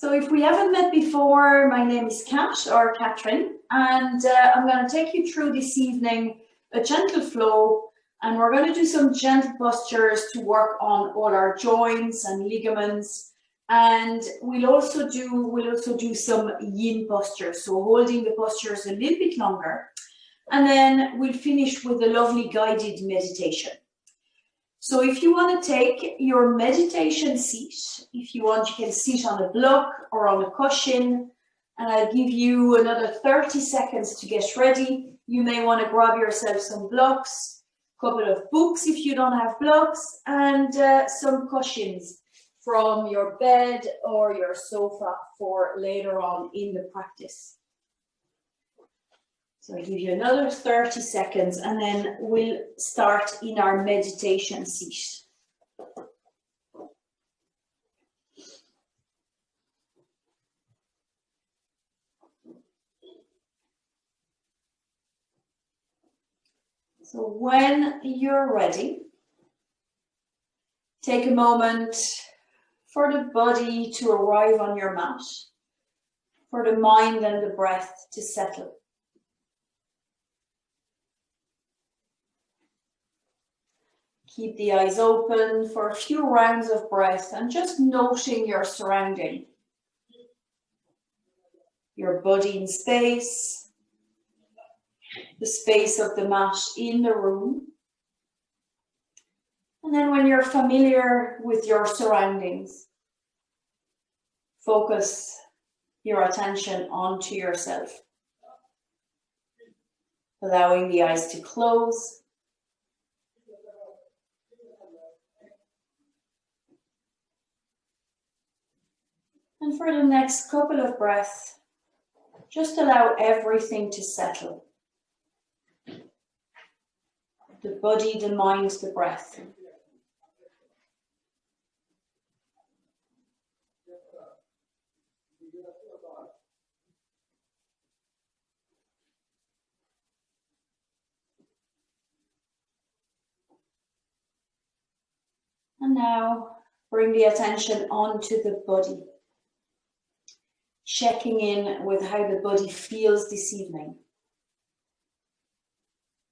So if we haven't met before, my name is Kat or Catherine, and I'm going to take you through this evening a gentle flow, and we're going to do some gentle postures to work on all our joints and ligaments. And we'll also do some yin postures, so holding the postures a little bit longer, and then we'll finish with a lovely guided meditation. So if you want to take your meditation seat, if you want, you can sit on a block or on a cushion, and I'll give you another 30 seconds to get ready. You may want to grab yourself some blocks, a couple of books if you don't have blocks, and some cushions from your bed or your sofa for later on in the practice. So I'll give you another 30 seconds and then we'll start in our meditation seat. So when you're ready, take a moment for the body to arrive on your mat, for the mind and the breath to settle. Keep the eyes open for a few rounds of breath and just noting your surrounding. Your body in space, the space of the mat in the room. And then when you're familiar with your surroundings, focus your attention onto yourself, allowing the eyes to close. And for the next couple of breaths, just allow everything to settle. The body, the mind, the breath. And now bring the attention onto the body. Checking in with how the body feels this evening.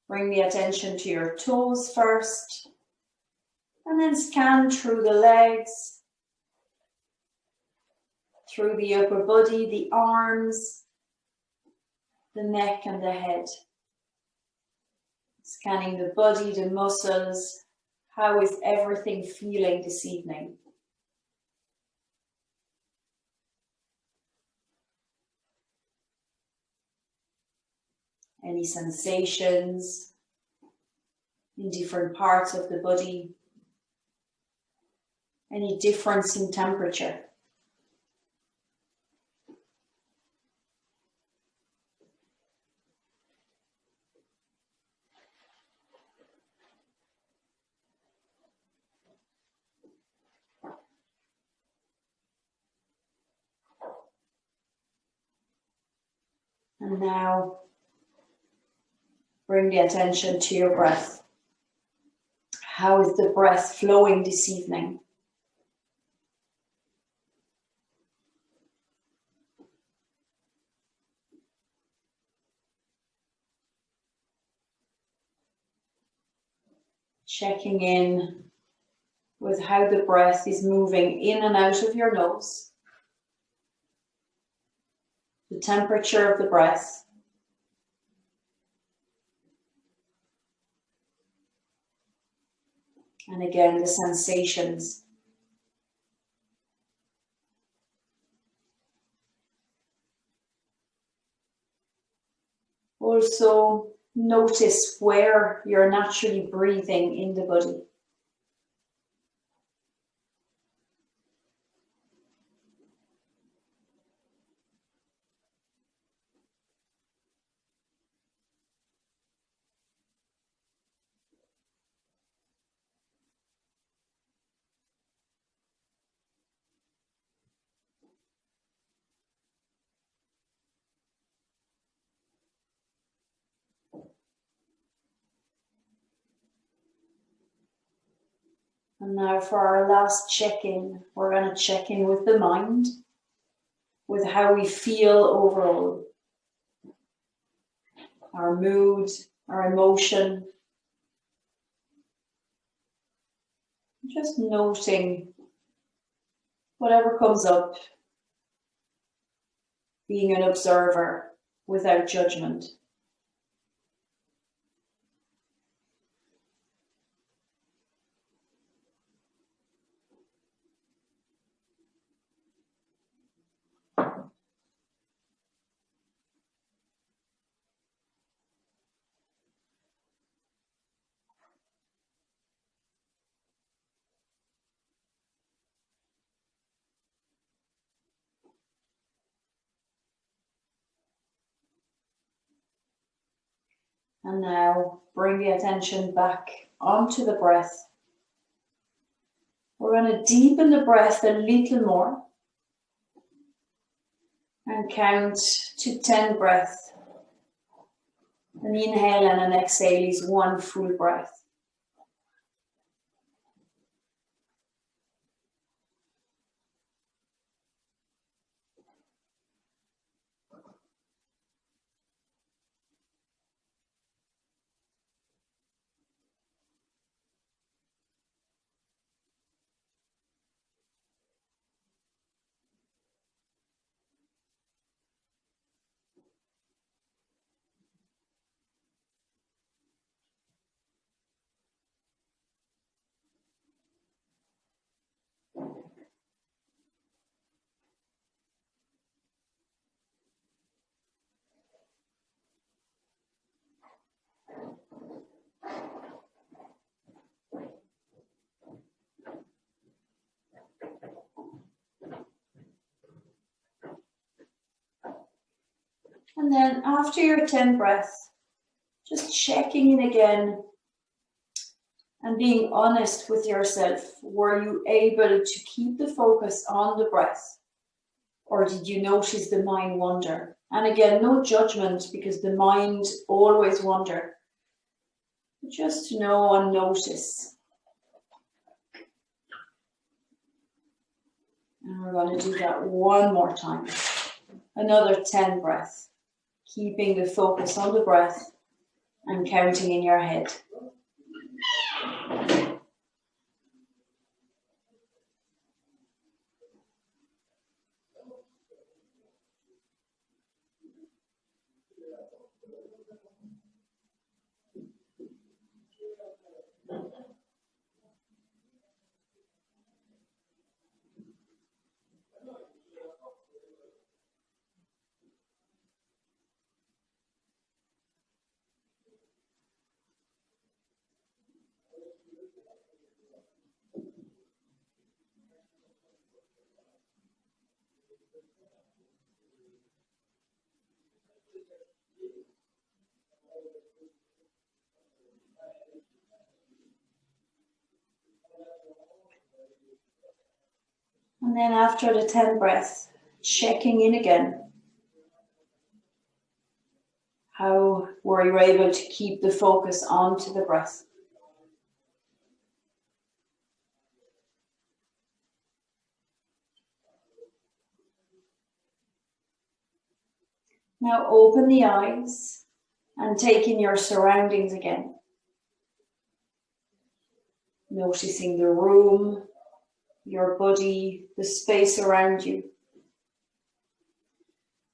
Bring the attention to your toes first, and then scan through the legs, through the upper body, the arms, the neck and the head. Scanning the body, the muscles. How is everything feeling this evening? Any sensations in different parts of the body? Any difference in temperature? And now bring the attention to your breath. How is the breath flowing this evening? Checking in with how the breath is moving in and out of your nose. The temperature of the breath. And again, the sensations. Also, notice where you're naturally breathing in the body. And now for our last check-in, we're going to check in with the mind. with how we feel overall. Our mood, our emotion. Just noting whatever comes up, being an observer without judgment. And now bring the attention back onto the breath. We're going to deepen the breath a little more and count to 10 breaths. An inhale and an exhale is one full breath. And then after your 10 breaths, just checking in again and being honest with yourself. Were you able to keep the focus on the breath? Or did you notice the mind wander? And again, no judgment, because the mind always wander. Just to know and notice. And we're going to do that one more time. Another 10 breaths. Keeping the focus on the breath and counting in your head. And then after the 10 breaths, checking in again. How were you able to keep the focus onto the breath? Now open the eyes and take in your surroundings again. Noticing the room, your body, the space around you.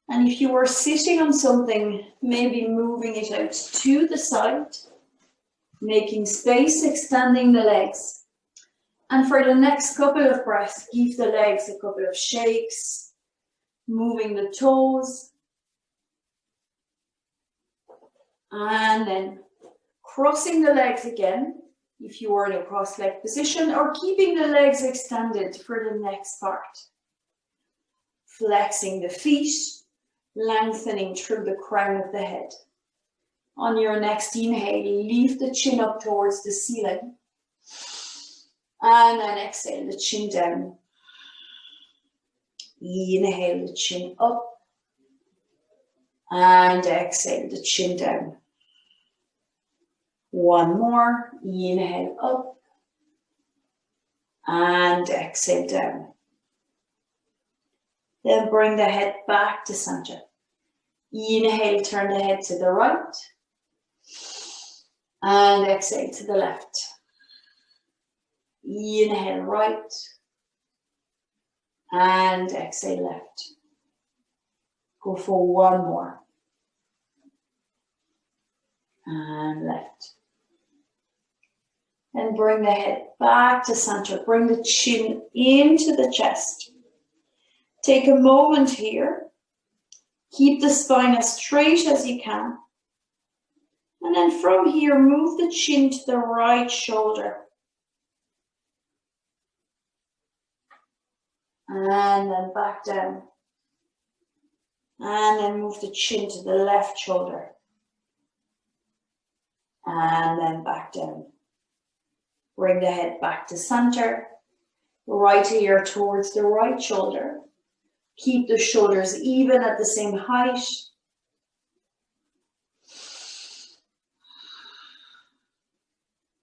And if you were sitting on something, maybe moving it out to the side, making space, extending the legs. And for the next couple of breaths, give the legs a couple of shakes, moving the toes. And then crossing the legs again, if you are in a cross-leg position, or keeping the legs extended for the next part. Flexing the feet, lengthening through the crown of the head. On your next inhale, lift the chin up towards the ceiling. And then exhale the chin down. Inhale the chin up. And exhale the chin down. One more. Inhale up. And exhale down. Then bring the head back to center. Inhale, turn the head to the right. And exhale to the left. Inhale right. And exhale left. Go for one more. And left. And bring the head back to center. Bring the chin into the chest. Take a moment here. Keep the spine as straight as you can. And then from here, move the chin to the right shoulder. And then back down. And then move the chin to the left shoulder. And then back down. Bring the head back to center. Right ear towards the right shoulder. Keep the shoulders even at the same height.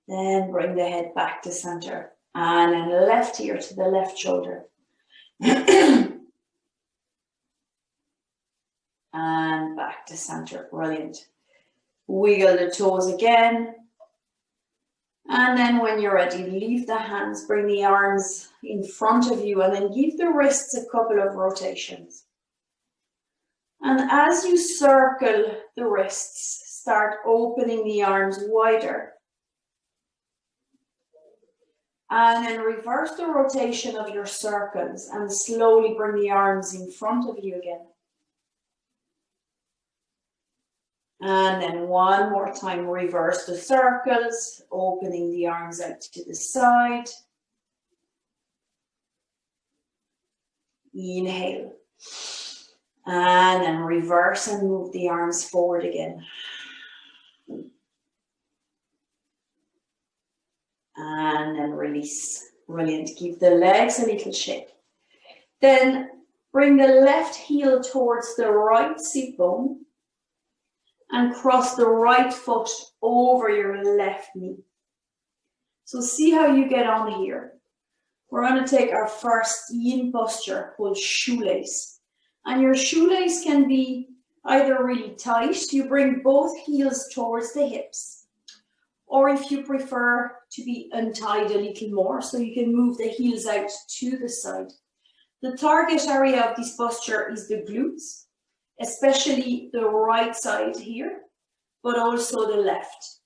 Then bring the head back to center. And then left ear to the left shoulder. And back to center. Brilliant. Wiggle the toes again. And then when you're ready, leave the hands, bring the arms in front of you, and then give the wrists a couple of rotations. And as you circle the wrists, start opening the arms wider. And then reverse the rotation of your circles and slowly bring the arms in front of you again. And then one more time, reverse the circles, opening the arms out to the side. Inhale. And then reverse and move the arms forward again. And then release. Brilliant. Give the legs a little shake. Then bring the left heel towards the right sit bone. And cross the right foot over your left knee. So see how you get on here. We're going to take our first yin posture called shoelace. And your shoelace can be either really tight, you bring both heels towards the hips. Or if you prefer to be untied a little more, so you can move the heels out to the side. The target area of this posture is the glutes. Especially the right side here, but also the left.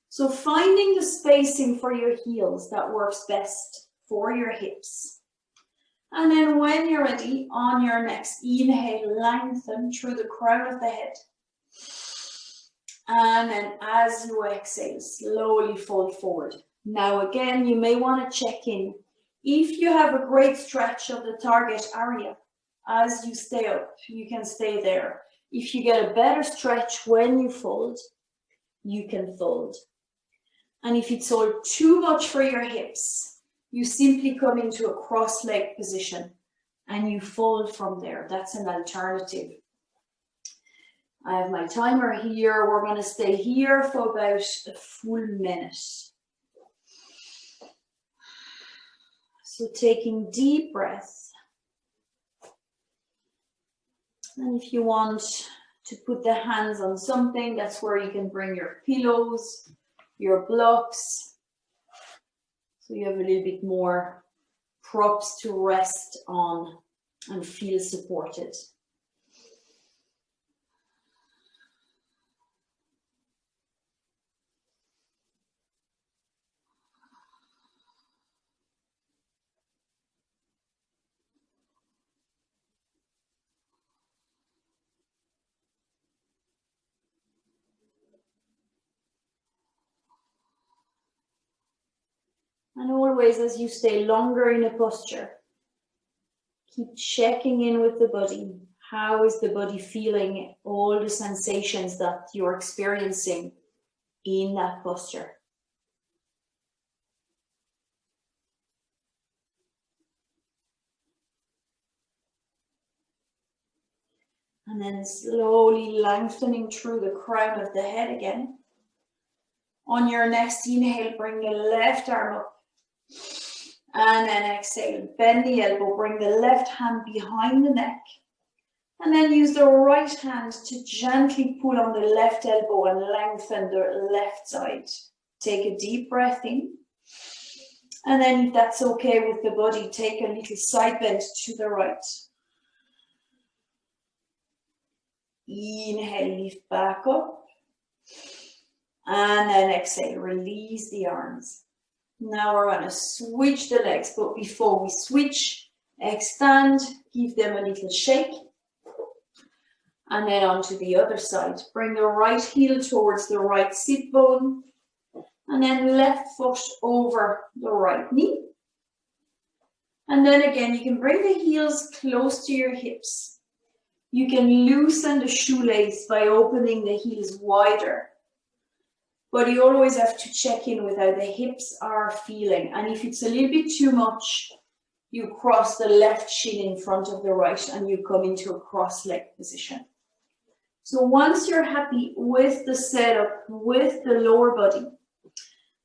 So finding the spacing for your heels that works best for your hips. And then when you're ready, on your next inhale, lengthen through the crown of the head. And then as you exhale, slowly fold forward. Now again, you may want to check in. If you have a great stretch of the target area, as you stay up, you can stay there. If you get a better stretch when you fold, you can fold. And if it's all too much for your hips, you simply come into a cross-leg position and you fold from there. That's an alternative. I have my timer here. We're going to stay here for about a full minute. So taking deep breaths. And if you want to put the hands on something, that's where you can bring your pillows, your blocks. So you have a little bit more props to rest on and feel supported. And always, as you stay longer in a posture, keep checking in with the body. How is the body feeling? All the sensations that you're experiencing in that posture. And then slowly lengthening through the crown of the head again. On your next inhale, bring the left arm up. And then exhale, bend the elbow, bring the left hand behind the neck. And then use the right hand to gently pull on the left elbow and lengthen the left side. Take a deep breath in. And then if that's okay with the body, take a little side bend to the right. Inhale, lift back up. And then exhale, release the arms. Now we're going to switch the legs, but before we switch, extend, give them a little shake. And then onto the other side. Bring the right heel towards the right sit bone. And then left foot over the right knee. And then again, you can bring the heels close to your hips. You can loosen the shoelace by opening the heels wider. But you always have to check in with how the hips are feeling. And if it's a little bit too much, you cross the left shin in front of the right and you come into a cross leg position. So once you're happy with the setup, with the lower body,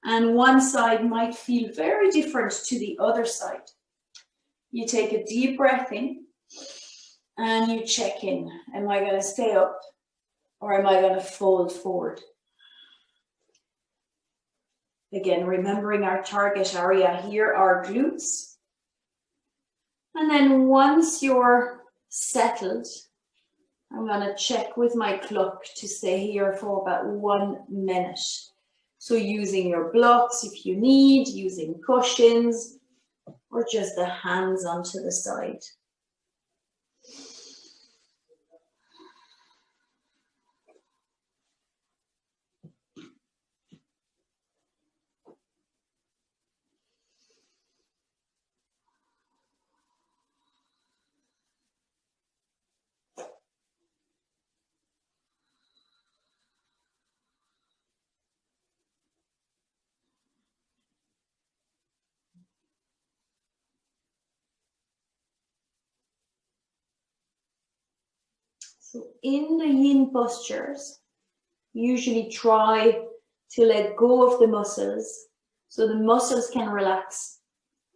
and one side might feel very different to the other side, you take a deep breath in and you check in. Am I going to stay up or am I going to fold forward? Again, remembering our target area here, our glutes. And then once you're settled, I'm going to check with my clock to stay here for about 1 minute. So using your blocks if you need, using cushions, or just the hands onto the side. So in the yin postures, usually try to let go of the muscles so the muscles can relax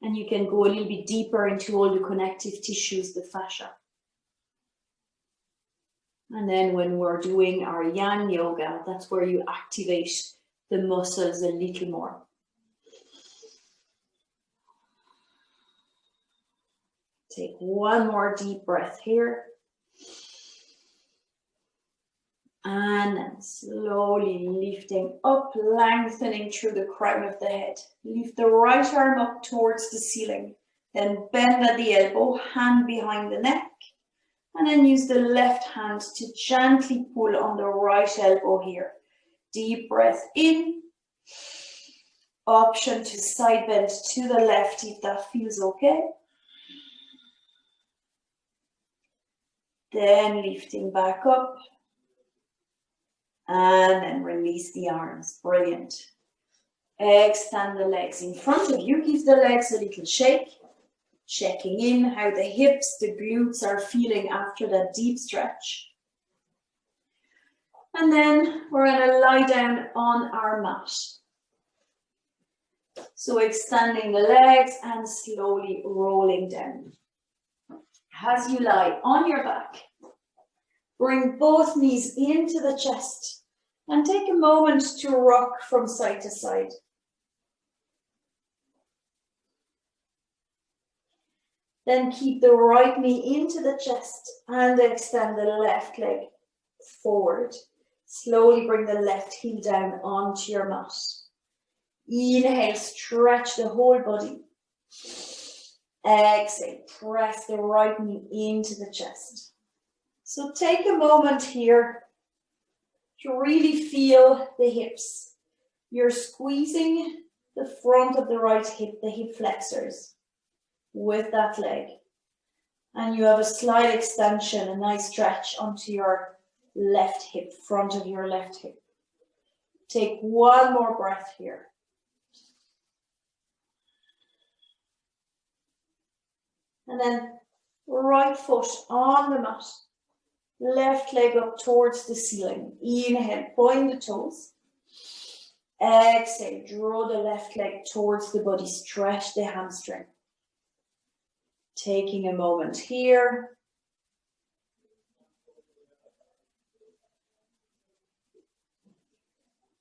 and you can go a little bit deeper into all the connective tissues, the fascia. And then when we're doing our yang yoga, that's where you activate the muscles a little more. Take one more deep breath here. And then slowly lifting up, lengthening through the crown of the head. Lift the right arm up towards the ceiling. Then bend at the elbow, hand behind the neck. And then use the left hand to gently pull on the right elbow here. Deep breath in. Option to side bend to the left if that feels okay. Then lifting back up. And then release the arms. Brilliant. Extend the legs in front of you. Give the legs a little shake. Checking in how the hips, the glutes are feeling after that deep stretch. And then we're going to lie down on our mat. So extending the legs and slowly rolling down. As you lie on your back, bring both knees into the chest. And take a moment to rock from side to side. Then keep the right knee into the chest and extend the left leg forward. Slowly bring the left heel down onto your mat. Inhale, stretch the whole body. Exhale, press the right knee into the chest. So take a moment here to really feel the hips. You're squeezing the front of the right hip, the hip flexors, with that leg. And you have a slight extension, a nice stretch onto your left hip, front of your left hip. Take one more breath here. And then right foot on the mat. Left leg up towards the ceiling. Inhale, point the toes. Exhale, draw the left leg towards the body, stretch the hamstring. Taking a moment here.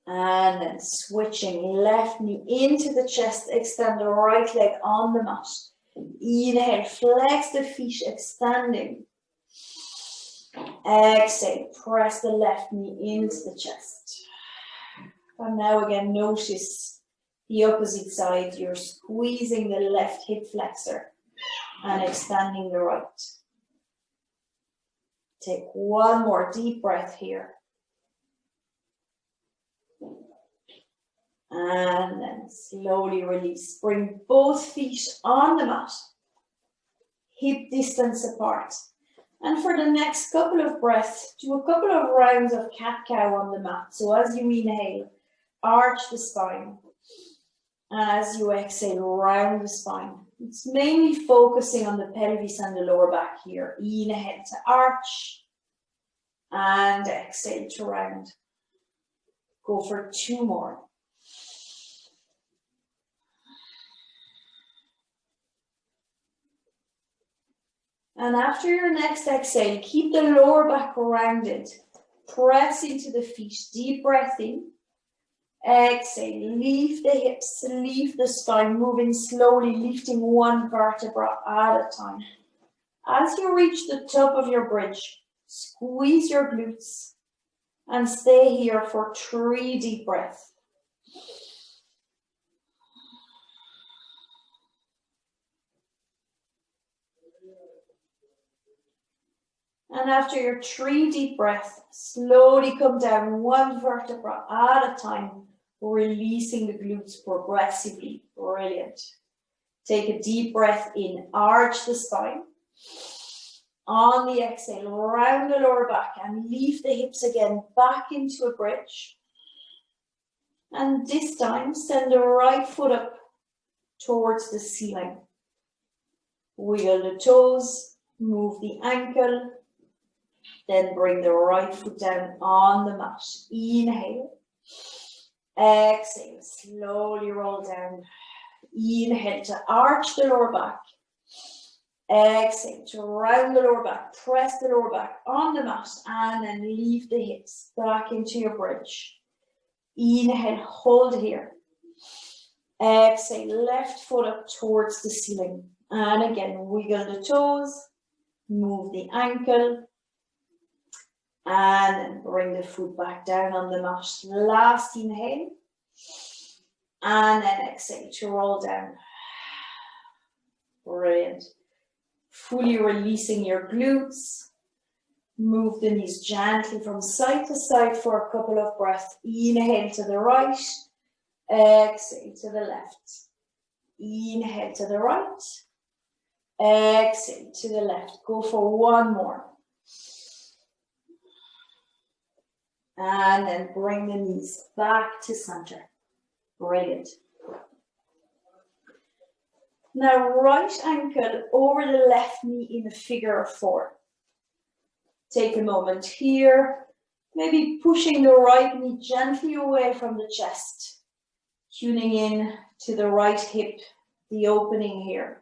And then switching left knee into the chest, extend the right leg on the mat. Inhale, flex the feet, extending. Exhale, press the left knee into the chest. And now again, notice the opposite side. You're squeezing the left hip flexor and extending the right. Take one more deep breath here. And then slowly release. Bring both feet on the mat, hip distance apart. And for the next couple of breaths, do a couple of rounds of cat-cow on the mat. So as you inhale, arch the spine. As you exhale, round the spine. It's mainly focusing on the pelvis and the lower back here. Inhale to arch and exhale to round. Go for 2 more. And after your next exhale, keep the lower back rounded. Press into the feet. Deep breath in. Exhale. Leave the hips, leave the spine, moving slowly, lifting one vertebra at a time. As you reach the top of your bridge, squeeze your glutes and stay here for 3 deep breaths. And after your 3 deep breaths, slowly come down one vertebra at a time, releasing the glutes progressively. Brilliant. Take a deep breath in, arch the spine. On the exhale, round the lower back and leave the hips again back into a bridge. And this time, send the right foot up towards the ceiling. Wiggle the toes, move the ankle. Then bring the right foot down on the mat. Inhale. Exhale. Slowly roll down. Inhale to arch the lower back. Exhale to round the lower back. Press the lower back on the mat and then leave the hips back into your bridge. Inhale, hold here. Exhale, left foot up towards the ceiling. And again, wiggle the toes. Move the ankle. And then bring the foot back down on the mat. Last inhale. And then exhale to roll down. Brilliant. Fully releasing your glutes. Move the knees gently from side to side for a couple of breaths. Inhale to the right. Exhale to the left. Inhale to the right. Exhale to the left. Go for 1 more. And then bring the knees back to center. Brilliant. Now right ankle over the left knee in a figure of 4. Take a moment here, maybe pushing the right knee gently away from the chest, tuning in to the right hip, the opening here.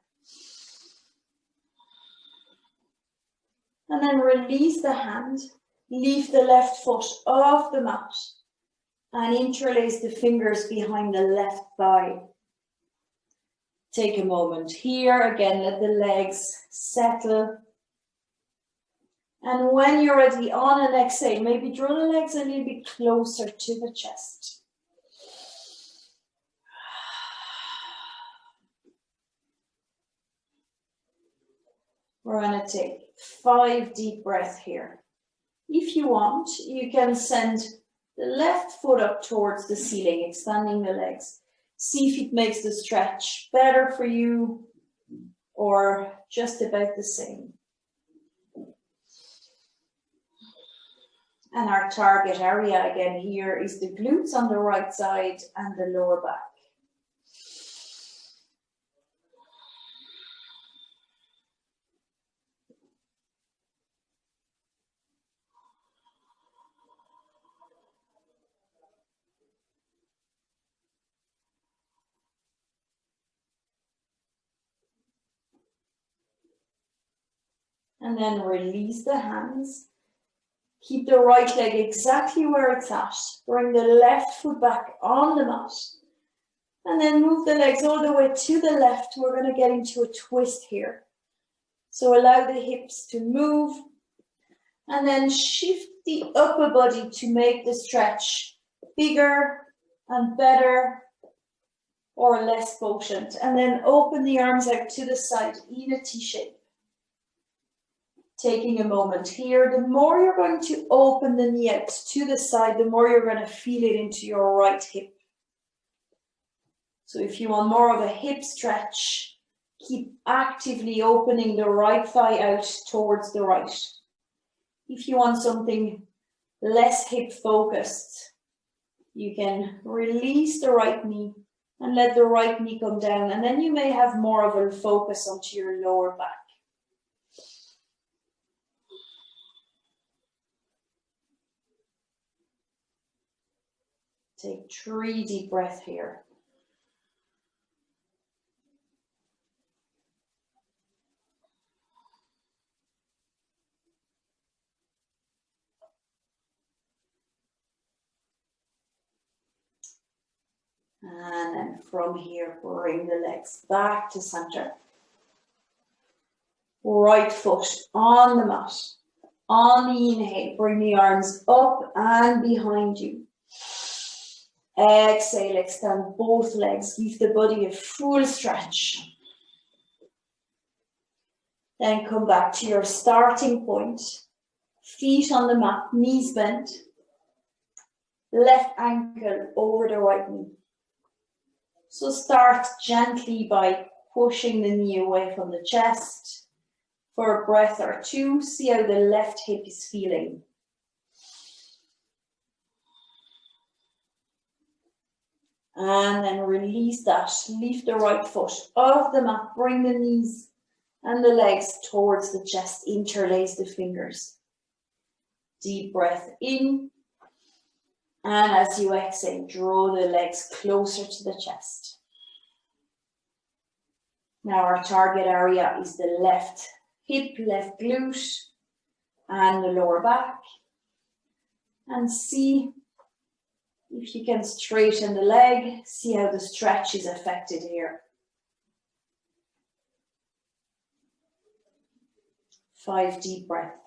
And then release the hand, leave the left foot off the mat and interlace the fingers behind the left thigh. Take a moment here, again, let the legs settle. And when you're ready, on an exhale, maybe draw the legs a little bit closer to the chest. We're going to take 5 deep breaths here. If you want, you can send the left foot up towards the ceiling, expanding the legs. See if it makes the stretch better for you or just about the same. And our target area again here is the glutes on the right side and the lower back. And then release the hands. Keep the right leg exactly where it's at. Bring the left foot back on the mat. And then move the legs all the way to the left. We're going to get into a twist here. So allow the hips to move. And then shift the upper body to make the stretch bigger and better or less potent. And then open the arms out to the side in a T shape. Taking a moment here, the more you're going to open the knee out to the side, the more you're going to feel it into your right hip. So if you want more of a hip stretch, keep actively opening the right thigh out towards the right. If you want something less hip focused, you can release the right knee and let the right knee come down, and then you may have more of a focus onto your lower back. Take 3 deep breaths here. And then from here, bring the legs back to center. Right foot on the mat. On the inhale, bring the arms up and behind you. Exhale, extend both legs. Give the body a full stretch. Then come back to your starting point. Feet on the mat, knees bent. Left ankle over the right knee. So start gently by pushing the knee away from the chest. For a breath or two, see how the left hip is feeling. And then release that. Lift the right foot off the mat. Bring the knees and the legs towards the chest. Interlace the fingers. Deep breath in. And as you exhale, draw the legs closer to the chest. Now our target area is the left hip, left glute, and the lower back. And see if you can straighten the leg, see how the stretch is affected here. 5 deep breaths.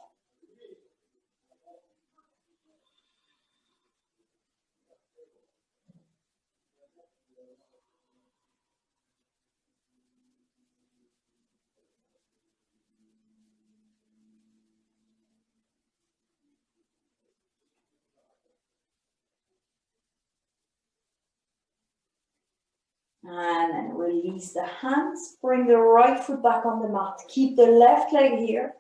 And then release the hands. Bring the right foot back on the mat. Keep the left leg here.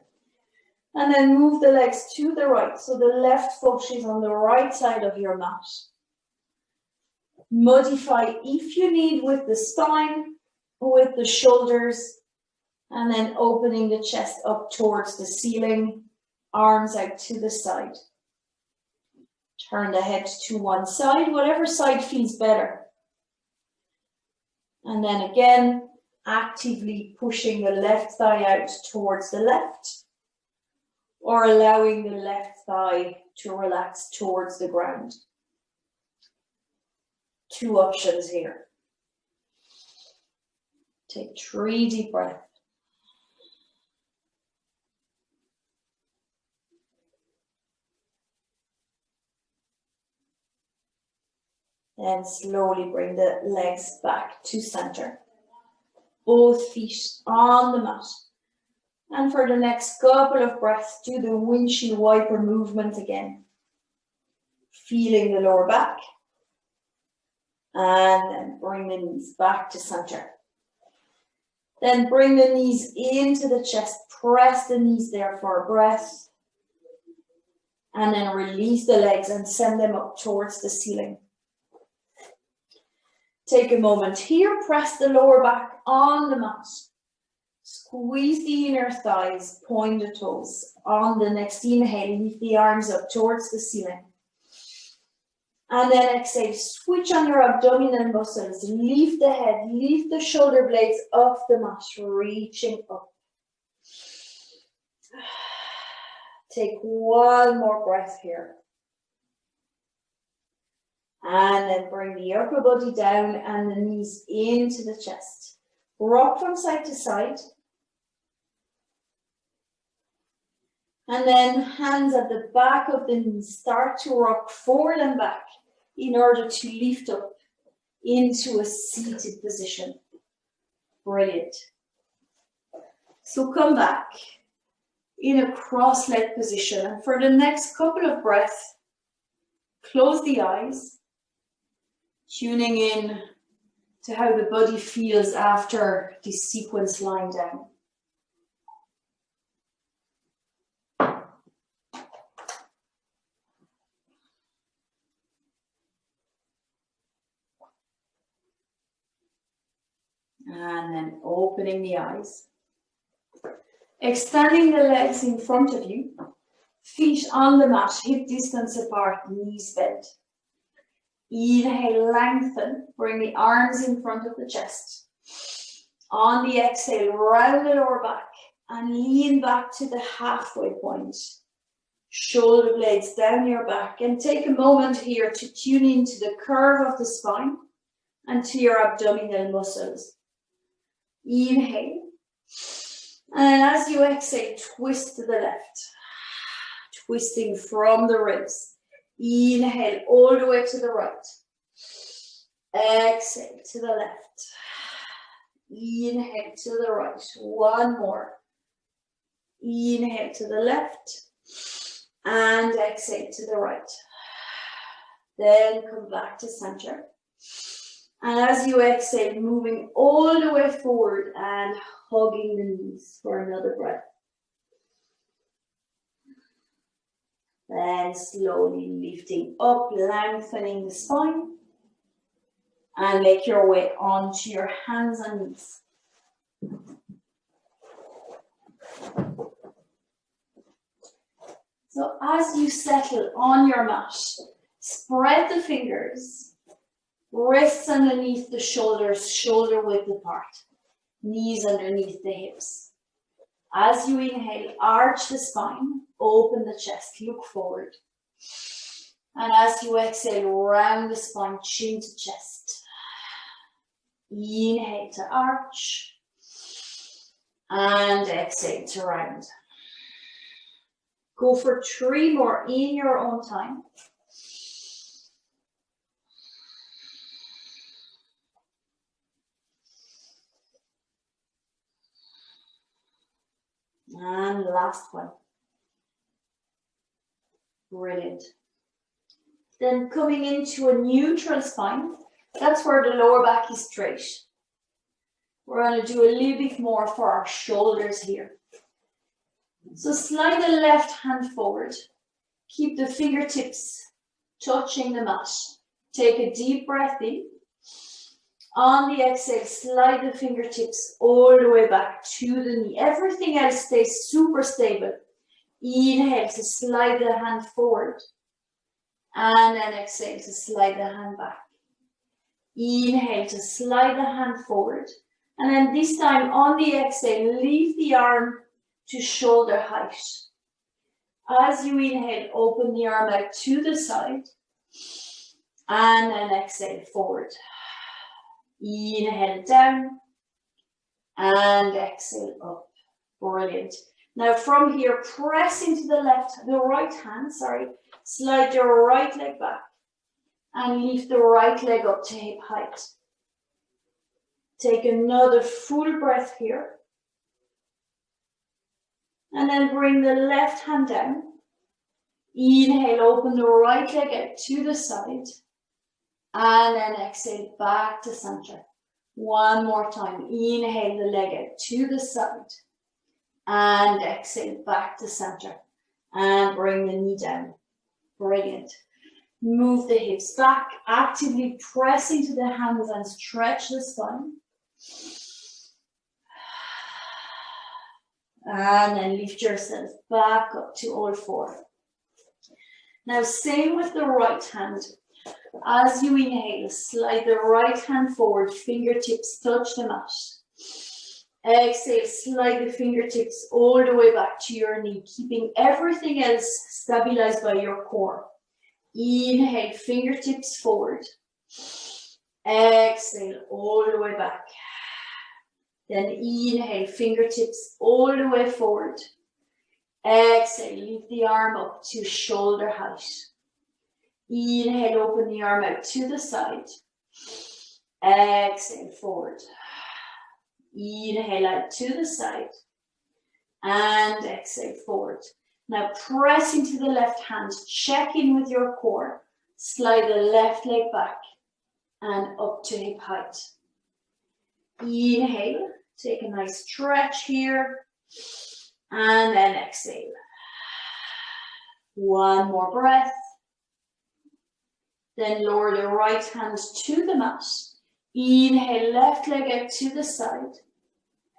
And then move the legs to the right. So the left foot is on the right side of your mat. Modify if you need with the spine, with the shoulders. And then opening the chest up towards the ceiling. Arms out to the side. Turn the head to one side, whatever side feels better. And then again, actively pushing the left thigh out towards the left, or allowing the left thigh to relax towards the ground. 2 options here. Take 3 deep breaths. Then slowly bring the legs back to center. Both feet on the mat. And for the next couple of breaths, do the windshield wiper movement again. Feeling the lower back. And then bring the knees back to center. Then bring the knees into the chest. Press the knees there for a breath. And then release the legs and send them up towards the ceiling. Take a moment here, press the lower back on the mat. Squeeze the inner thighs, point the toes. On the next inhale, lift the arms up towards the ceiling. And then exhale, switch on your abdominal muscles. Lift the head, lift the shoulder blades off the mat, reaching up. Take one more breath here. And then bring the upper body down and the knees into the chest. Rock from side to side. And then hands at the back of the knees. Start to rock forward and back in order to lift up into a seated position. Brilliant. So come back in a cross-legged position. And for the next couple of breaths, close the eyes, tuning in to how the body feels after this sequence lying down. And then opening the eyes. Extending the legs in front of you. Feet on the mat, hip distance apart, knees bent. Inhale, lengthen. Bring the arms in front of the chest. On the exhale, round the lower back and lean back to the halfway point. Shoulder blades down your back, and take a moment here to tune into the curve of the spine and to your abdominal muscles. Inhale, and as you exhale, twist to the left, twisting from the ribs. Inhale all the way to the right, exhale to the left, inhale to the right, one more, inhale to the left, and exhale to the right. Then come back to center. And as you exhale, moving all the way forward and hugging the knees for another breath. Then slowly lifting up, lengthening the spine. And make your way onto your hands and knees. So as you settle on your mat, spread the fingers. Wrists underneath the shoulders, shoulder width apart. Knees underneath the hips. As you inhale, arch the spine, open the chest, look forward. And as you exhale, round the spine, chin to chest. Inhale to arch. And exhale to round. Go for 3 more in your own time. And last one. Brilliant. Then coming into a neutral spine, that's where the lower back is straight. We're going to do a little bit more for our shoulders here. So slide the left hand forward. Keep the fingertips touching the mat. Take a deep breath in. On the exhale, slide the fingertips all the way back to the knee. Everything else stays super stable. Inhale to slide the hand forward. And then exhale to slide the hand back. Inhale to slide the hand forward. And then this time on the exhale, leave the arm to shoulder height. As you inhale, open the arm out to the side. And then exhale forward. Inhale down and exhale up. Brilliant. Now from here, press into the right hand, slide your right leg back and lift the right leg up to hip height. Take another full breath here. And then bring the left hand down. Inhale, open the right leg out to the side. And then exhale back to center. One more time. Inhale the leg out to the side. And exhale back to center. And bring the knee down. Brilliant. Move the hips back. Actively press into the hands and stretch the spine. And then lift yourself back up to all 4. Now same with the right hand. As you inhale, slide the right hand forward, fingertips touch the mat. Exhale, slide the fingertips all the way back to your knee, keeping everything else stabilized by your core. Inhale, fingertips forward. Exhale, all the way back. Then inhale, fingertips all the way forward. Exhale, lift the arm up to shoulder height. Inhale, open the arm out to the side. Exhale, forward. Inhale out to the side. And exhale, forward. Now press into the left hand, check in with your core. Slide the left leg back and up to hip height. Inhale, take a nice stretch here. And then exhale. One more breath. Then lower the right hand to the mat. Inhale, left leg out to the side.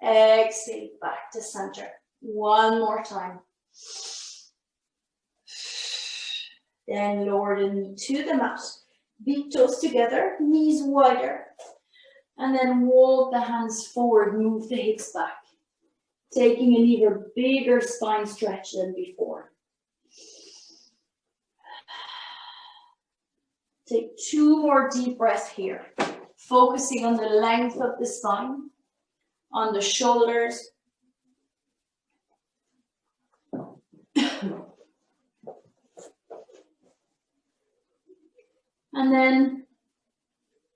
Exhale, back to center. One more time. Then lower the knee to the mat. Big toes together, knees wider. And then walk the hands forward, move the hips back. Taking an even bigger spine stretch than before. Take 2 more deep breaths here. Focusing on the length of the spine, on the shoulders. And then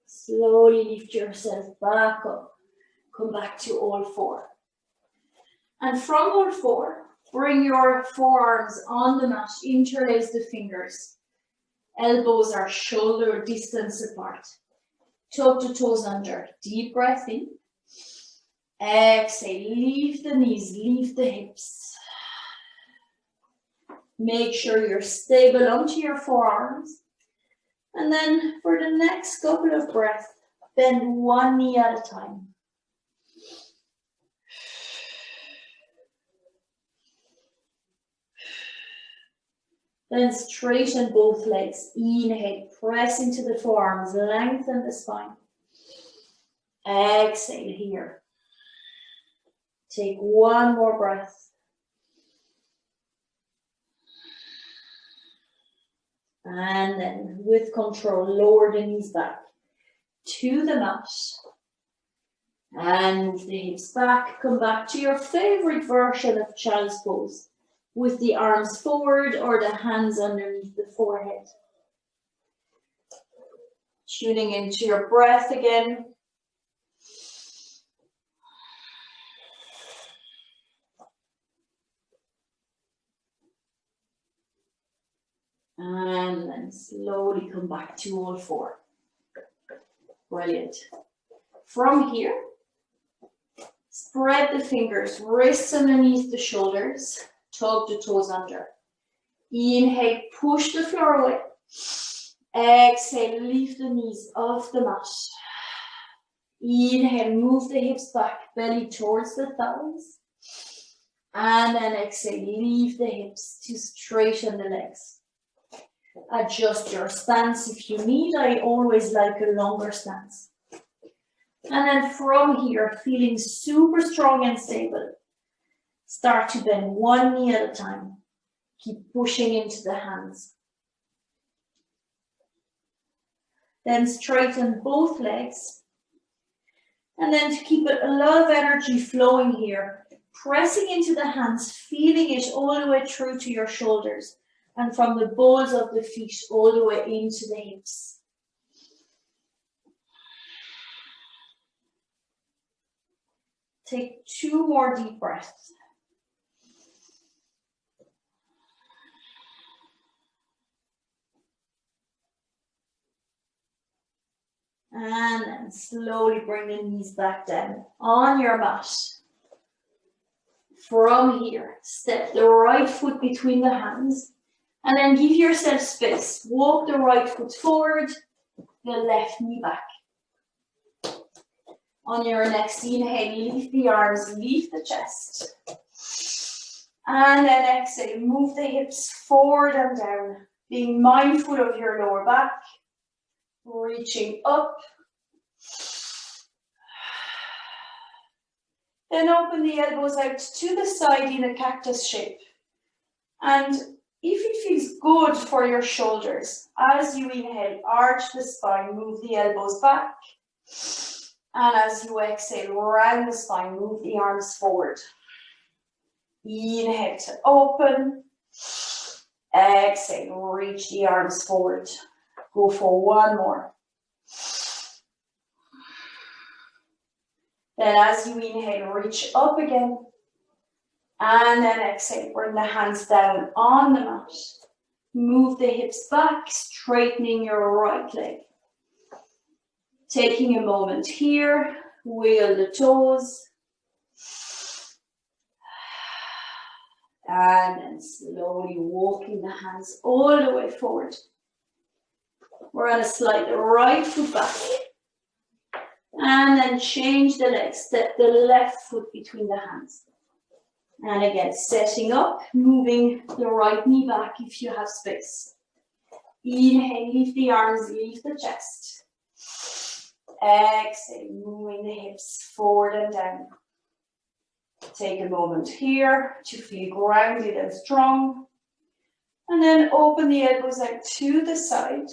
slowly lift yourself back up. Come back to all 4. And from all 4, bring your forearms on the mat, interlace the fingers. Elbows are shoulder distance apart. Toe to toes under. Deep breath in. Exhale, leave the knees, leave the hips. Make sure you're stable onto your forearms. And then for the next couple of breaths, bend one knee at a time. Then straighten both legs. Inhale, press into the forearms, lengthen the spine. Exhale here. Take one more breath. And then with control, lower the knees back to the mat. And move the hips back. Come back to your favorite version of child's pose, with the arms forward or the hands underneath the forehead. Tuning into your breath again. And then slowly come back to all 4. Brilliant. From here, spread the fingers, wrists underneath the shoulders, tug the toes under. Inhale, push the floor away. Exhale, lift the knees off the mat. Inhale, move the hips back, belly towards the thighs. And then exhale, leave the hips to straighten the legs. Adjust your stance if you need. I always like a longer stance. And then from here, feeling super strong and stable, start to bend one knee at a time. Keep pushing into the hands. Then straighten both legs. And then to keep a lot of energy flowing here, pressing into the hands, feeling it all the way through to your shoulders. And from the balls of the feet all the way into the hips. Take 2 more deep breaths. And then slowly bring the knees back down on your mat. From here, step the right foot between the hands. And then give yourself space. Walk the right foot forward, the left knee back. On your next inhale, lift the arms, lift the chest. And then exhale, move the hips forward and down. Being mindful of your lower back. Reaching up. Then open the elbows out to the side in a cactus shape. And if it feels good for your shoulders, as you inhale, arch the spine, move the elbows back. And as you exhale, round the spine, move the arms forward. Inhale to open. Exhale, reach the arms forward. Go for one more. Then as you inhale, reach up again. And then exhale, bring the hands down on the mat. Move the hips back, straightening your right leg. Taking a moment here, wheel the toes. And then slowly walking the hands all the way forward. We're going to slide the right foot back. And then change the leg, step the left foot between the hands. And again, setting up, moving the right knee back if you have space. Inhale, lift the arms, lift the chest. Exhale, moving the hips forward and down. Take a moment here to feel grounded and strong. And then open the elbows out to the side.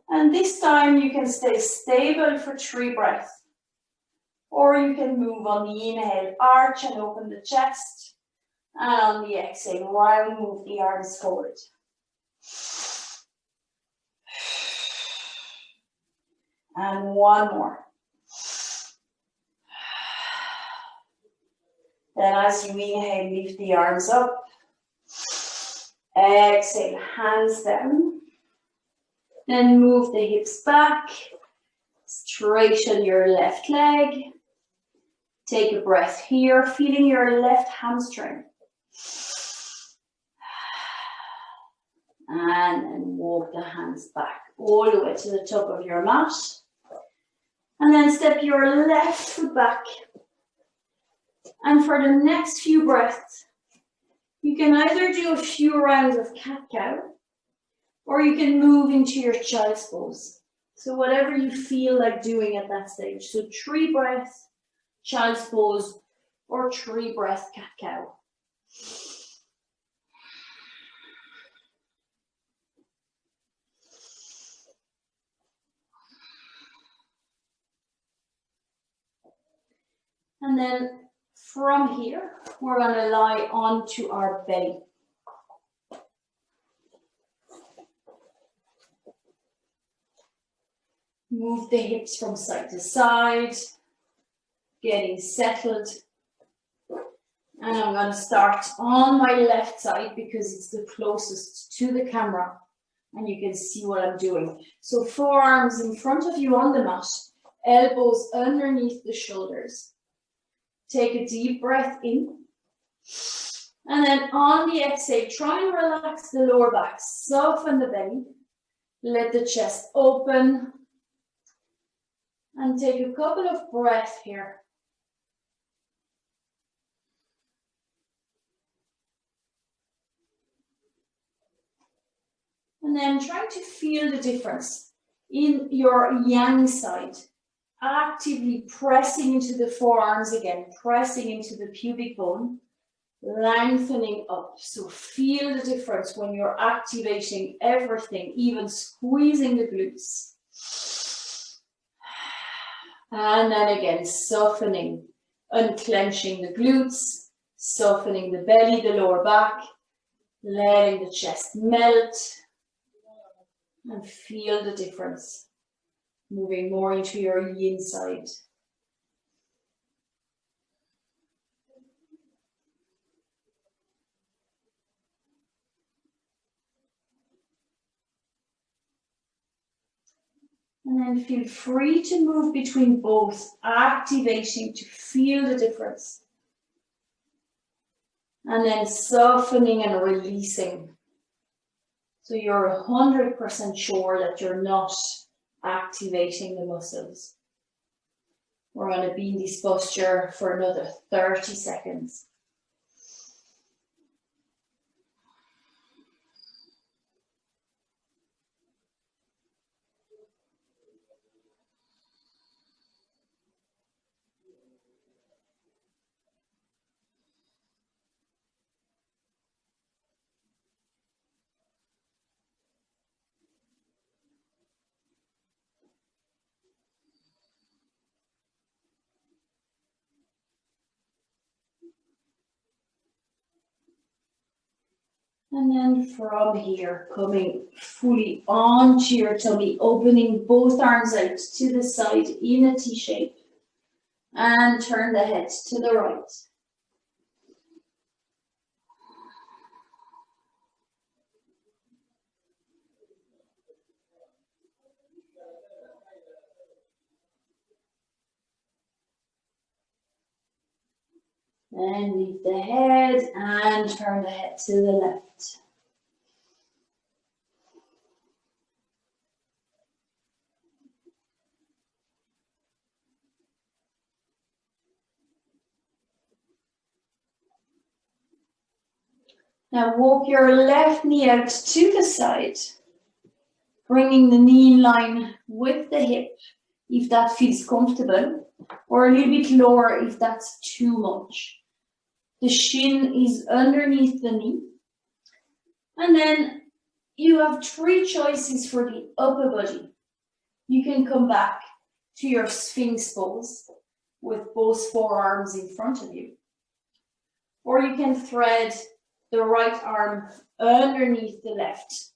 And this time you can stay stable for 3 breaths. Or you can move on the inhale, arch and open the chest. And on the exhale, round, move the arms forward. And one more. Then as you inhale, lift the arms up. Exhale, hands down. Then move the hips back. Straighten your left leg. Take a breath here, feeling your left hamstring. And then walk the hands back all the way to the top of your mat. And then step your left foot back. And for the next few breaths, you can either do a few rounds of cat-cow, or you can move into your child's pose. So whatever you feel like doing at that stage. So 3 breaths, child's pose, or 3 breaths cat-cow. And then from here, we're going to lie onto our belly. Move the hips from side to side, getting settled. And I'm going to start on my left side because it's the closest to the camera and you can see what I'm doing. So forearms in front of you on the mat, elbows underneath the shoulders. Take a deep breath in. And then on the exhale, try and relax the lower back, soften the belly, let the chest open. And take a couple of breaths here. And then try to feel the difference in your yang side. Actively pressing into the forearms again, pressing into the pubic bone, lengthening up. So feel the difference when you're activating everything, even squeezing the glutes. And then again, softening, unclenching the glutes, softening the belly, the lower back, letting the chest melt, and feel the difference. Moving more into your yin side. And then feel free to move between both, activating to feel the difference. And then softening and releasing. So you're 100% sure that you're not activating the muscles. We're going to be in this posture for another 30 seconds. And then from here, coming fully onto your tummy, opening both arms out to the side in a T shape. And turn the head to the right. And leave the head and turn the head to the left. Now walk your left knee out to the side, bringing the knee in line with the hip if that feels comfortable, or a little bit lower if that's too much. The shin is underneath the knee. And then you have 3 choices for the upper body. You can come back to your Sphinx pose with both forearms in front of you. Or you can thread the right arm underneath the left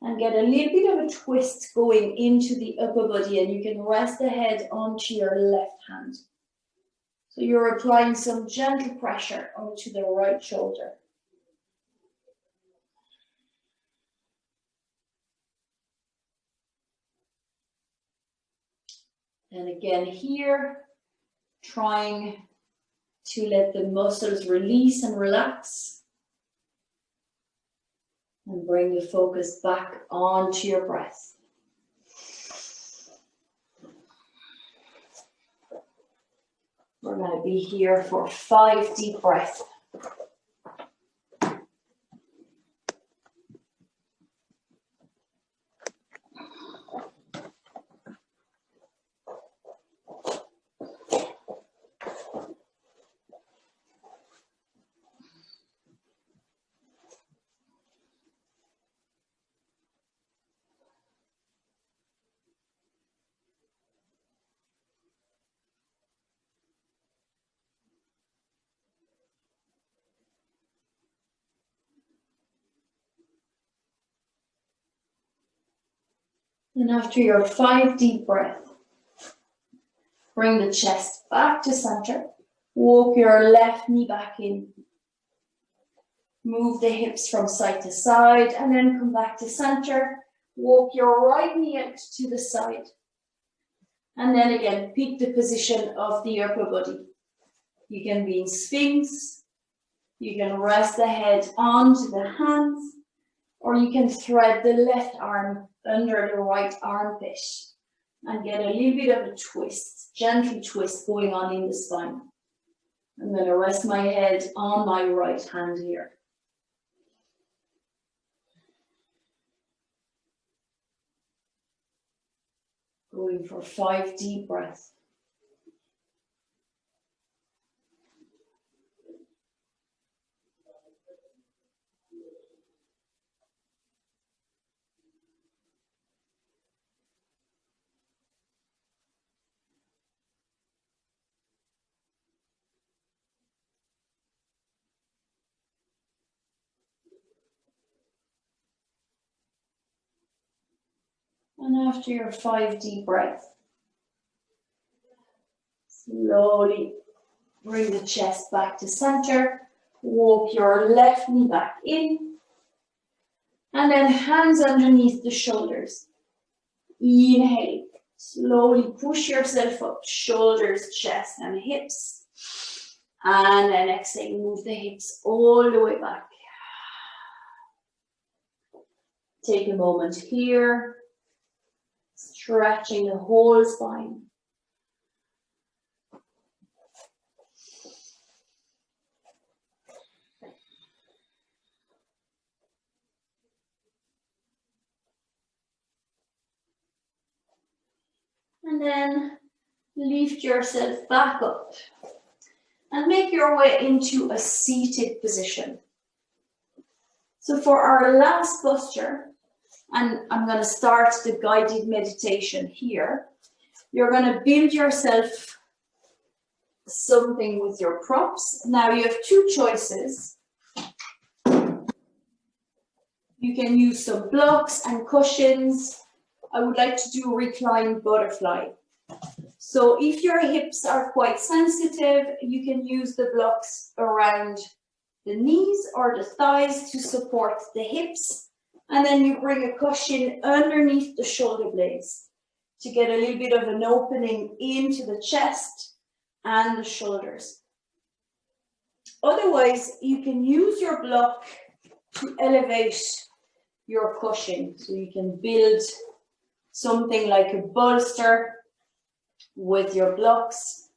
and get a little bit of a twist going into the upper body, and you can rest the head onto your left hand. So you're applying some gentle pressure onto the right shoulder. And again here, trying to let the muscles release and relax. And bring the focus back onto your breath. We're going to be here for 5 deep breaths. And after your 5 deep breaths, bring the chest back to center. Walk your left knee back in. Move the hips from side to side and then come back to center. Walk your right knee out to the side. And then again, pick the position of the upper body. You can be in Sphinx. You can rest the head onto the hands. Or you can thread the left arm under the right armpit and get a little bit of a twist, gentle twist going on in the spine. I'm going to rest my head on my right hand here. Going for 5 deep breaths. And after your 5 deep breaths, slowly bring the chest back to center. Walk your left knee back in. And then hands underneath the shoulders. Inhale. Slowly push yourself up. Shoulders, chest, and hips. And then exhale. Move the hips all the way back. Take a moment here. Stretching the whole spine. And then lift yourself back up and make your way into a seated position. So for our last posture, and I'm going to start the guided meditation here, you're going to build yourself something with your props. Now you have 2 choices. You can use some blocks and cushions. I would like to do a reclined butterfly. So if your hips are quite sensitive, you can use the blocks around the knees or the thighs to support the hips. And then you bring a cushion underneath the shoulder blades to get a little bit of an opening into the chest and the shoulders. Otherwise, you can use your block to elevate your cushion. So you can build something like a bolster with your blocks.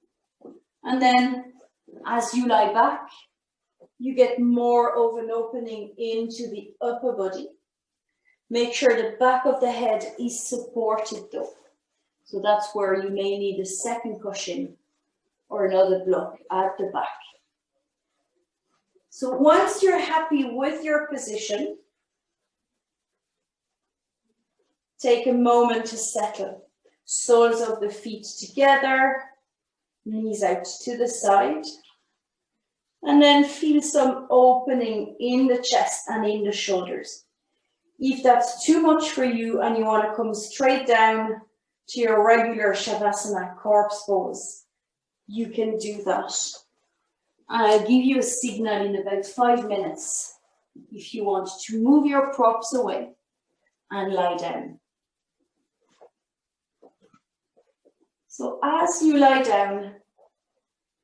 And then as you lie back, you get more of an opening into the upper body. Make sure the back of the head is supported though. So that's where you may need a second cushion or another block at the back. So once you're happy with your position, take a moment to settle. Soles of the feet together, knees out to the side. And then feel some opening in the chest and in the shoulders. If that's too much for you and you want to come straight down to your regular Shavasana corpse pose, you can do that. And I'll give you a signal in about 5 minutes if you want to move your props away and lie down. So as you lie down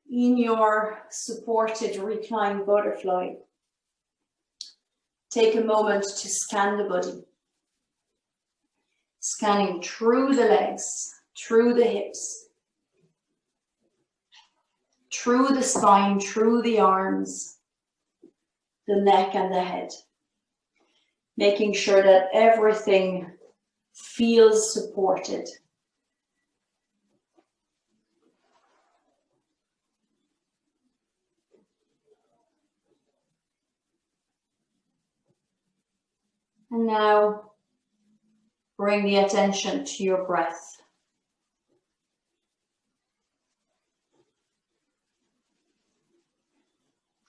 in your supported reclined butterfly, take a moment to scan the body. Scanning through the legs, through the hips, through the spine, through the arms, the neck and the head. Making sure that everything feels supported. And now bring the attention to your breath.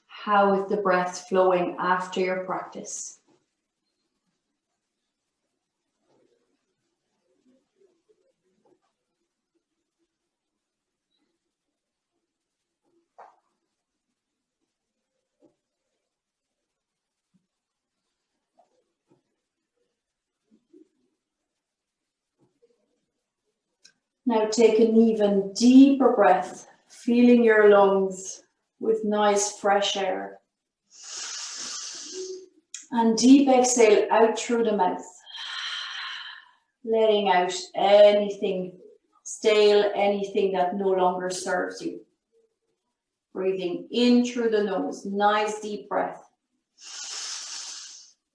How is the breath flowing after your practice? Now take an even deeper breath, feeling your lungs with nice fresh air. And deep exhale out through the mouth, letting out anything stale, anything that no longer serves you. Breathing in through the nose, nice deep breath.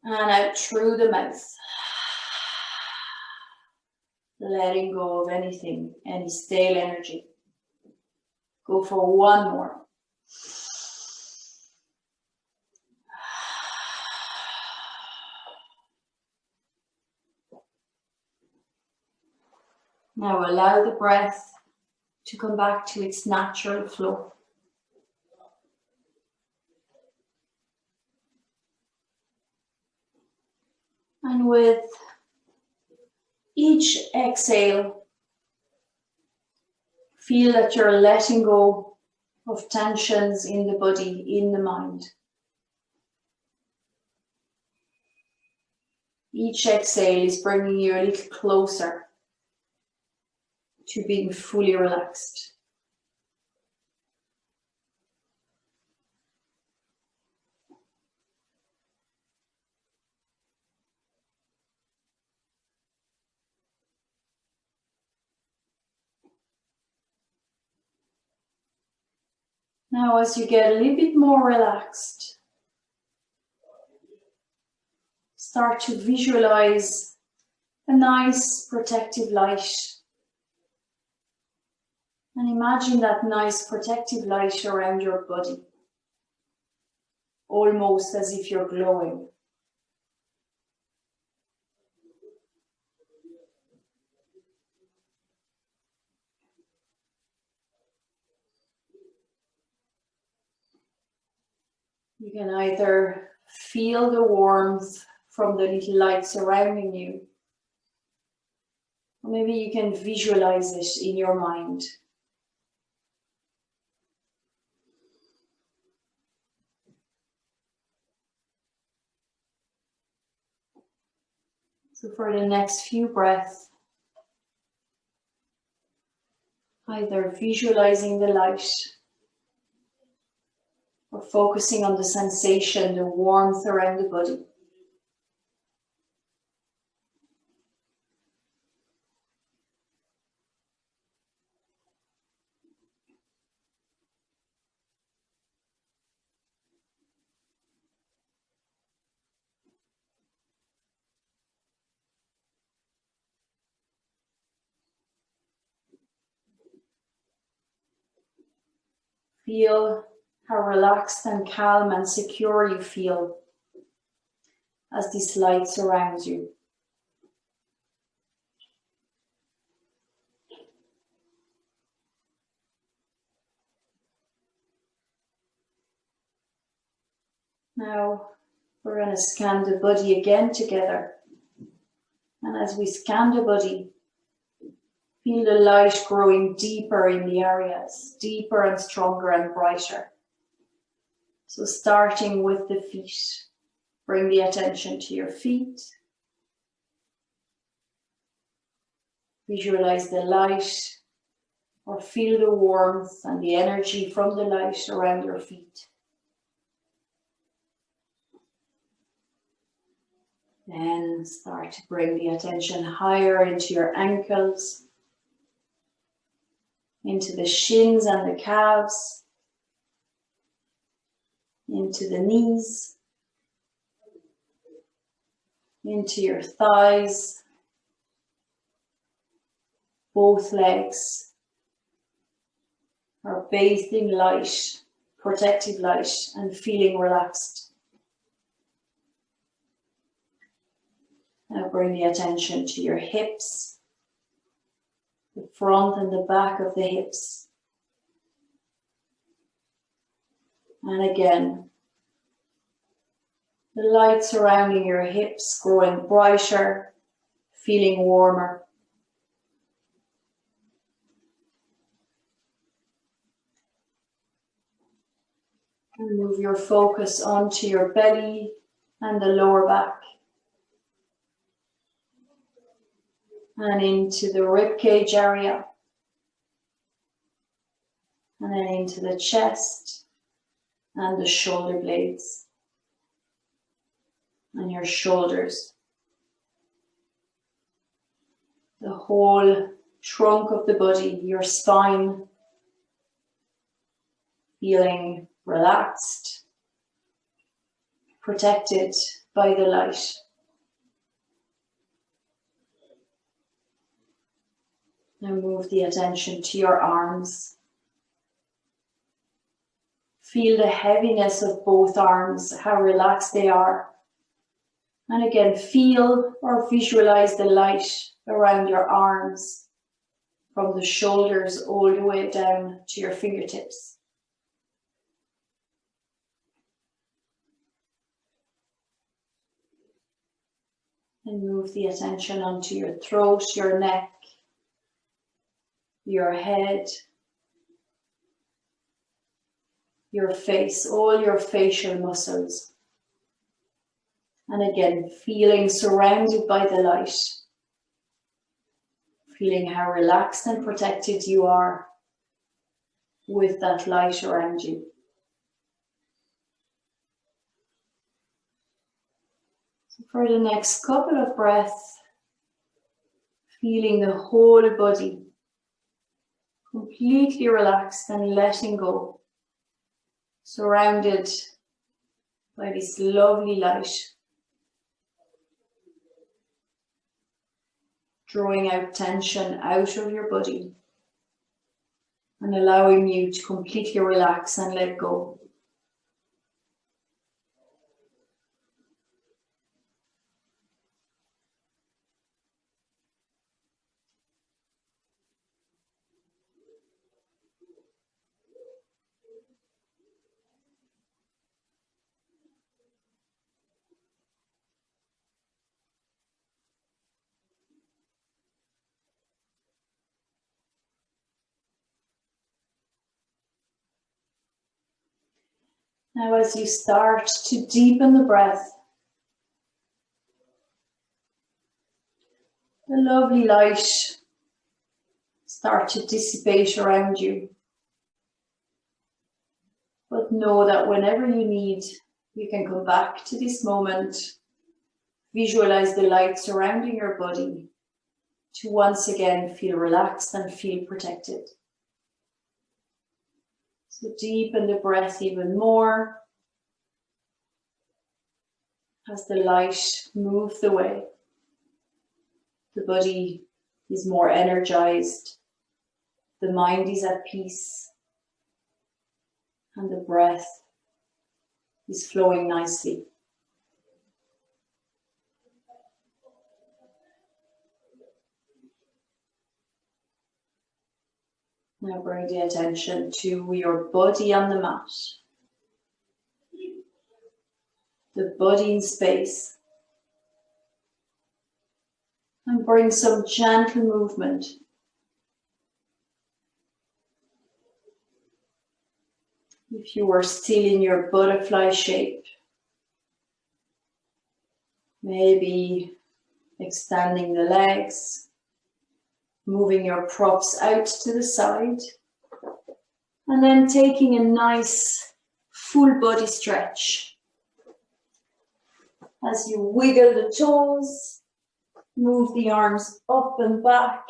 And out through the mouth. Letting go of anything, any stale energy. Go for one more. Now allow the breath to come back to its natural flow. And with each exhale, feel that you're letting go of tensions in the body, in the mind. Each exhale is bringing you a little closer to being fully relaxed. Now, as you get a little bit more relaxed, start to visualize a nice protective light. And imagine that nice protective light around your body, almost as if you're glowing. You can either feel the warmth from the little light surrounding you. Or maybe you can visualize it in your mind. So for the next few breaths, either visualizing the light or focusing on the sensation, the warmth around the body. Feel how relaxed and calm and secure you feel as this light surrounds you. Now we're going to scan the body again together. And as we scan the body, feel the light growing deeper in the areas, deeper and stronger and brighter. So starting with the feet, bring the attention to your feet. Visualize the light or feel the warmth and the energy from the light around your feet. Then start to bring the attention higher into your ankles, into the shins and the calves, into the knees, into your thighs, both legs are bathed in light, protective light, and feeling relaxed. Now bring the attention to your hips, the front and the back of the hips. And again, the light surrounding your hips growing brighter, feeling warmer. And move your focus onto your belly and the lower back. And into the rib cage area. And then into the chest and the shoulder blades. And your shoulders. The whole trunk of the body, your spine, feeling relaxed, protected by the light. Now move the attention to your arms. Feel the heaviness of both arms, how relaxed they are. And again, feel or visualize the light around your arms from the shoulders all the way down to your fingertips. And move the attention onto your throat, your neck, your head, your face, all your facial muscles. And again, feeling surrounded by the light. Feeling how relaxed and protected you are with that light around you. So for the next couple of breaths, feeling the whole body completely relaxed and letting go, surrounded by this lovely light, drawing out tension out of your body and allowing you to completely relax and let go. Now as you start to deepen the breath, the lovely light start to dissipate around you. But know that whenever you need, you can come back to this moment, visualize the light surrounding your body to once again feel relaxed and feel protected. So deepen the breath even more as the light moves away. The body is more energized, the mind is at peace, and the breath is flowing nicely. Now bring the attention to your body on the mat, the body in space, and bring some gentle movement. If you are still in your butterfly shape, maybe extending the legs, moving your props out to the side, and then taking a nice full body stretch. As you wiggle the toes, move the arms up and back,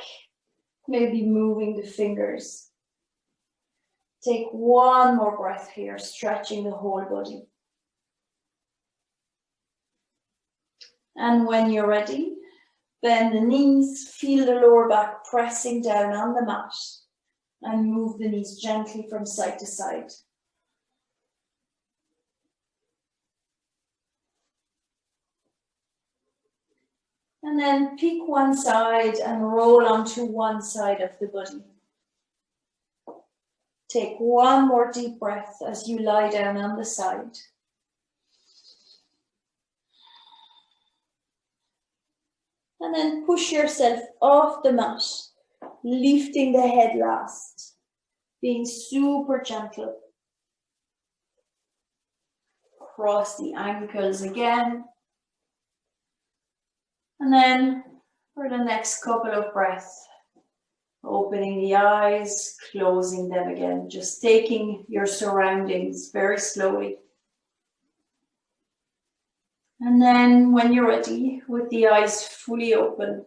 maybe moving the fingers. Take one more breath here, stretching the whole body. And when you're ready, bend the knees, feel the lower back pressing down on the mat, and move the knees gently from side to side. And then pick one side and roll onto one side of the body. Take one more deep breath as you lie down on the side. And then push yourself off the mat, lifting the head last, being super gentle. Cross the ankles again. And then for the next couple of breaths, opening the eyes, closing them again, just taking your surroundings very slowly. And then when you're ready, with the eyes fully open,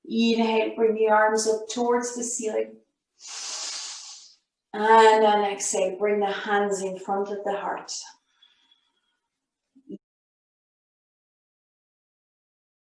inhale, bring the arms up towards the ceiling. And then exhale, bring the hands in front of the heart.